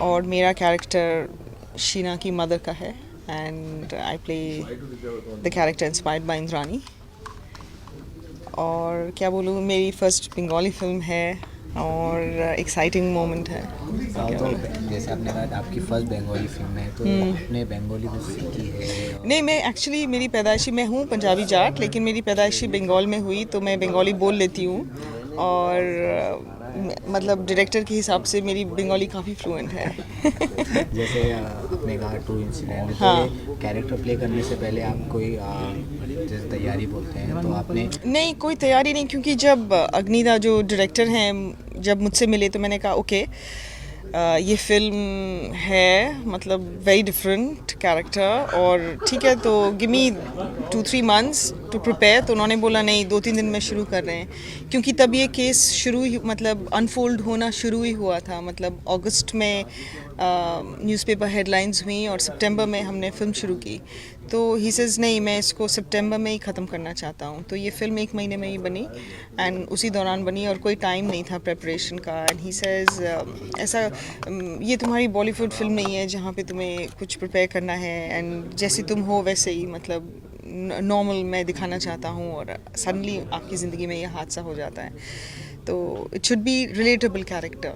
और मेरा कैरेक्टर शीना की मदर का है and I play the character inspired by Indrani. और क्या बोलूँ, मेरी फर्स्ट बंगाली फिल्म है और एक्साइटिंग मोमेंट है। तो जैसे आपने कहा आपकी फर्स्ट बंगाली फिल्म है, तो आपने बंगाली में सीखी है? नहीं, मैं एक्चुअली मेरी पैदाइशी मैं हूँ पंजाबी जाट, लेकिन मेरी पैदाइशी बंगाल में हुई, तो मैं बंगाली बोल लेती हूँ। और मतलब डायरेक्टर के हिसाब से मेरी बंगाली काफ़ी फ्लुएंट है। जैसे आपने कहा ट्रू इंसिडेंट, हाँ। तो कैरेक्टर प्ले करने से पहले आप कोई जैसे तैयारी बोलते हैं, तो आपने? नहीं, कोई तैयारी नहीं, क्योंकि जब अग्निदा जो डायरेक्टर हैं जब मुझसे मिले तो मैंने कहा ओके, ये फिल्म है मतलब वेरी डिफरेंट कैरेक्टर और ठीक है, तो give me 2-3 months to prepare. तो उन्होंने बोला नहीं, 2-3 दिन में शुरू कर रहे हैं, क्योंकि तब ये केस शुरू ही मतलब अनफोल्ड होना शुरू ही हुआ था। मतलब अगस्त में न्यूज़पेपर हेडलाइंस हुई और सितंबर में हमने फिल्म शुरू की। तो ही सेज़ नहीं, मैं इसको सितंबर में ही ख़त्म करना चाहता हूँ। तो ये फ़िल्म 1 महीने में ही बनी एंड उसी दौरान बनी और कोई टाइम नहीं था प्रेपरेशन का। एंड ही सेज़ ऐसा ये तुम्हारी बॉलीवुड फिल्म नहीं है जहाँ पे तुम्हें कुछ प्रिपेयर करना है, एंड जैसे तुम हो वैसे ही मतलब नॉर्मल मैं दिखाना चाहता हूँ। और सडनली आपकी ज़िंदगी में ये हादसा हो जाता है, तो it should be relatable character.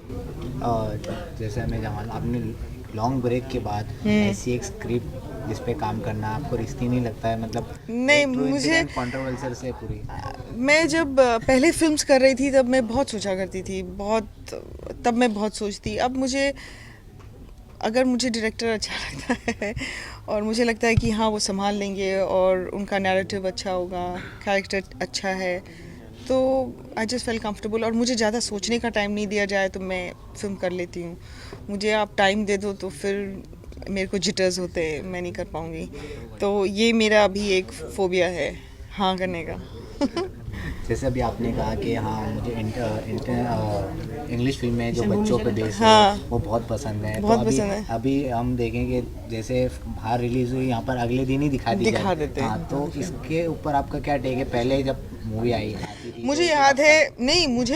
जैसे हमें जहाँ आपने लॉन्ग ब्रेक के बाद ऐसी एक स्क्रिप्ट जिस पे काम करना आपको रिस्की नहीं लगता है? मतलब नहीं, मुझे कंट्रोवर्शियल से पूरी। मैं जब पहले फिल्म्स कर रही थी तब मैं बहुत सोचा करती थी, तब मैं बहुत सोचती। अब मुझे अगर मुझे डायरेक्टर अच्छा लगता है और मुझे लगता है कि हाँ वो संभाल लेंगे और उनका नैरेटिव अच्छा होगा, कैरेक्टर अच्छा है, तो आई जस्ट फेल कंफर्टेबल। और मुझे ज़्यादा सोचने का टाइम नहीं दिया जाए तो मैं फिल्म कर लेती हूँ। मुझे आप टाइम दे दो तो फिर मेरे को जिटर्स होते हैं, मैं नहीं कर पाऊँगी। तो ये मेरा अभी एक फोबिया है हाँ करने का। जैसे अभी आपने कहा कि हाँ मुझे इंग्लिश फिल्में जो बच्चों पे बेस हाँ, है वो बहुत पसंद है। बहुत तो अभी पसंद है। अभी हम देखेंगे जैसे बाहर रिलीज हुई, यहाँ पर अगले दिन ही दिखा देते हैं। हाँ, तो इसके ऊपर आपका क्या टेक है? पहले जब मूवी आती थी मुझे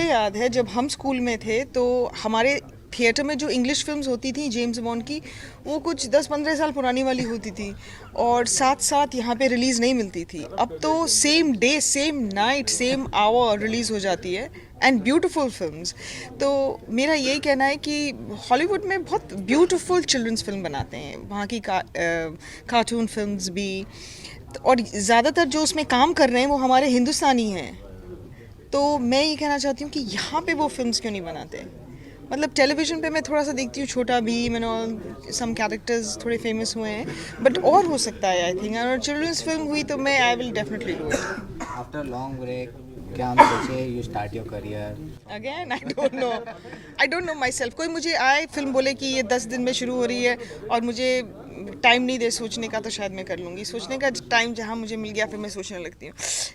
याद है जब हम स्कूल में थे तो हमारे थिएटर में जो इंग्लिश फिल्म्स होती थी जेम्स बॉन्ड की, वो कुछ 10-15 साल पुरानी वाली होती थी और साथ साथ यहाँ पे रिलीज़ नहीं मिलती थी। अब तो same day, same night, same hour release हो जाती है एंड ब्यूटीफुल फिल्म्स। तो मेरा यही कहना है कि हॉलीवुड में बहुत ब्यूटीफुल चिल्ड्रंस फिल्म बनाते हैं, वहाँ की कार्टून फिल्म्स भी, और ज़्यादातर जो उसमें काम कर रहे हैं वो हमारे हिंदुस्तानी हैं। तो मैं ये कहना चाहती हूँ कि यहाँ पे वो फिल्म्स क्यों नहीं बनाते। मतलब टेलीविज़न पे मैं थोड़ा सा देखती हूँ, Chhota Bheem and all, some characters थोड़े फेमस हुए हैं, बट और हो सकता है आई थिंक। और चिल्ड्रंस फिल्म हुई तो मैं I will definitely do it. After long break क्या हम सोचे you start your career again I don't know myself. कोई मुझे आए फिल्म बोले कि ये 10 दिन में शुरू हो रही है और मुझे टाइम नहीं दे सोचने का, तो शायद मैं कर लूँगी। सोचने का टाइम जहाँ मुझे मिल गया फिर मैं सोचने लगती हूँ।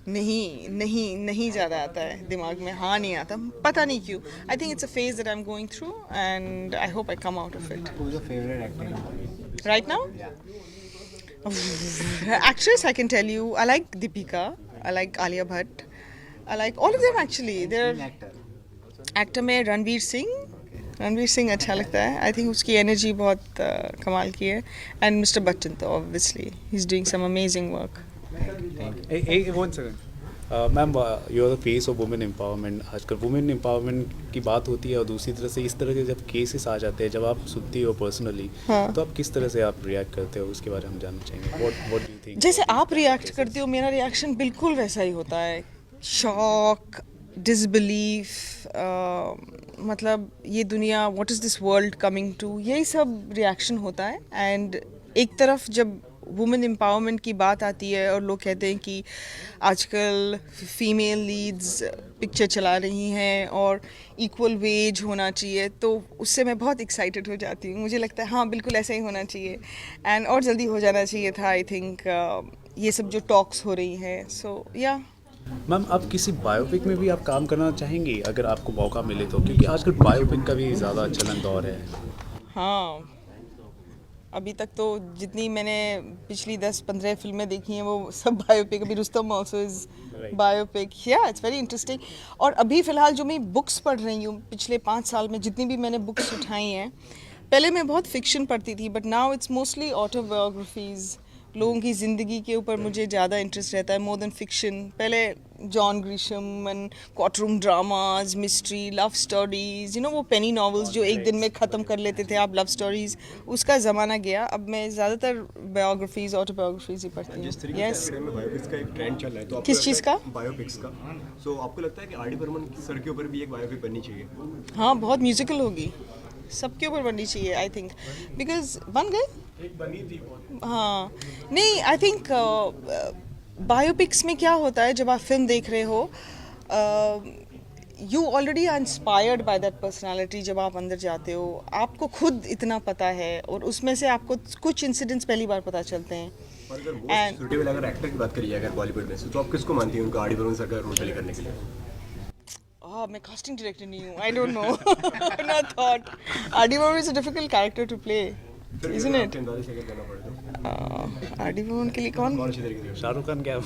नहीं नहीं नहीं ज़्यादा आता है दिमाग में, हाँ नहीं आता, पता नहीं क्यों। I think it's a phase that I am going through and I hope I come out of it. Who's your favorite actor? Right now actress I can tell you, I like Deepika, I like Alia Bhatt, I like all of them actually. They're Actor. Actor में रणवीर सिंह अच्छा लगता है। I think उसकी energy बहुत कमाल की है। And mister Bachchan तो obviously he is doing some amazing work. Thank you. Hey, 1 second. Ma'am you are the face of women empowerment. आजकल वुमेन एम्पावरमेंट की बात होती है और दूसरी तरह से इस तरह के जब केसेस आ जाते हैं, जब आप सुनती हो पर्सनली, हाँ। तो आप किस तरह से आप रिएक्ट करते हो, उसके बारे में हम जानना चाहेंगे। What do you think? जैसे आप रिएक्ट करते हो, मेरा रिएक्शन बिल्कुल वैसा ही होता है। शॉक, डिसबिलीफ, मतलब ये दुनिया, what is this world coming to, यही सब रिएक्शन होता है। एंड एक तरफ जब वुमेन एम्पावरमेंट की बात आती है और लोग कहते हैं कि आजकल फीमेल लीड्स पिक्चर चला रही हैं और इक्वल वेज होना चाहिए, तो उससे मैं बहुत एक्साइटेड हो जाती हूँ। मुझे लगता है हाँ बिल्कुल ऐसा ही होना चाहिए एंड और जल्दी हो जाना चाहिए था। आई थिंक ये सब जो टॉक्स हो रही हैं, सो या। मैम आप किसी बायोपिक में भी आप काम करना चाहेंगी अगर आपको मौका मिले तो, क्योंकि आजकल बायोपिक का भी ज़्यादा चलन दौर है। हाँ, अभी तक तो जितनी मैंने पिछली 10-15 फिल्में देखी हैं वो सब बायोपिक। अभी रुस्तम ऑल्सो इज बायोपिक। या इट्स वेरी इंटरेस्टिंग। और अभी फ़िलहाल जो मैं बुक्स पढ़ रही हूँ, पिछले 5 साल में जितनी भी मैंने बुक्स उठाई हैं, पहले मैं बहुत फिक्शन पढ़ती थी, but now it's mostly autobiographies. लोगों की ज़िंदगी के ऊपर मुझे ज़्यादा इंटरेस्ट रहता है, मोर देन फिक्शन। पहले John Grisham and courtroom dramas, mystery, love stories, you know वो पेनी नॉवेल्स जो एक दिन में ख़त्म कर लेते थे आप, लव स्टोरीज, उसका ज़माना गया। अब मैं ज़्यादातर बायोग्राफीज, ऑटोबायोग्राफीज ही पढ़ती जिस हूँ। तरीके यस। से में बायोपिक्स का एक ट्रेंड चल रहा है, तो आपको किस लगता चीज़ है का? बायोपिक्स का। सो आपको लगता है कि आर डी बर्मन सर के ऊपर भी एक बायोपिक बननी चाहिए? हाँ, बहुत म्यूजिकल होगी, सबके ऊपर बननी चाहिए आई थिंक, बिकॉज बन गए। एक बनी थी। हाँ, नहीं आई थिंक बायोपिक्स में क्या होता है, जब आप फिल्म देख रहे हो you already are inspired by that personality. जब आप अंदर जाते हो आपको खुद इतना पता है और उसमें से आपको कुछ इंसिडेंट्स पहली बार पता चलते हैं। और अगर मोस्ट सूटेबल अगर एक्टर की बात करिए अगर बॉलीवुड में से, तो आप किसको मानती हैं उनको आर डी बर्मन सर का रोल प्ले करने के लिए? मैं कास्टिंग डायरेक्टर नहीं हूँ, I don't know. Not thought. R D. Burman is a difficult character to play, फिर इजंट इट? आपके अंदाजे से अगर कहना पड़े तो आर.डी. बर्मन के लिए कौन? कौन अच्छी तरीके से? शाहरुख खान क्या?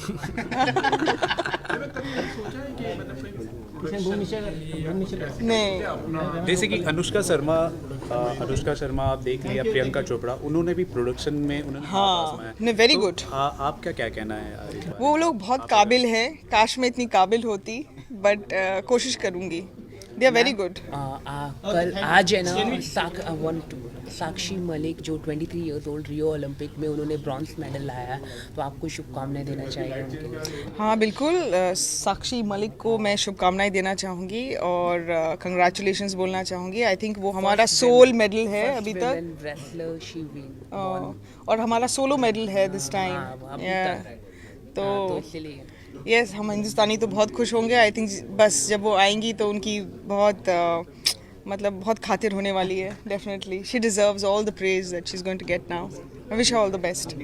नहीं, जैसे कि अनुष्का शर्मा आप देख लिया, प्रियंका चोपड़ा, उन्होंने भी प्रोडक्शन में उन्होंने हाथ हाँ, आजमाया। नहीं, वेरी तो गुड। आपका क्या कहना है इस बारे में? वो लोग बहुत काबिल हैं, काश मैं इतनी काबिल होती, बट कोशिश करूँगी। They are very good. कल आज है ना साक्षी मलिक जो 23 इयर्स ओल्ड, रियो ओलंपिक में उन्होंने ब्रॉन्ज मेडल लाया है, तो आपको शुभकामनाएं देना चाहिए उनके लिए। हाँ बिल्कुल, साक्षी मलिक को मैं शुभकामनाएं देना चाहूँगी और कंग्रेचुलेशंस बोलना चाहूँगी। आई थिंक वो हमारा सोल मेडल है अभी तक, रेसलर शी विन और हमारा सोलो मेडल है दिस टाइम। तो तो इसलिए यस, हम हिंदुस्तानी तो बहुत खुश होंगे। आई थिंक बस जब वो आएंगी तो उनकी बहुत मतलब बहुत खातिर होने वाली है। Definitely she deserves all the praise that she is going to get now. I wish her all the best.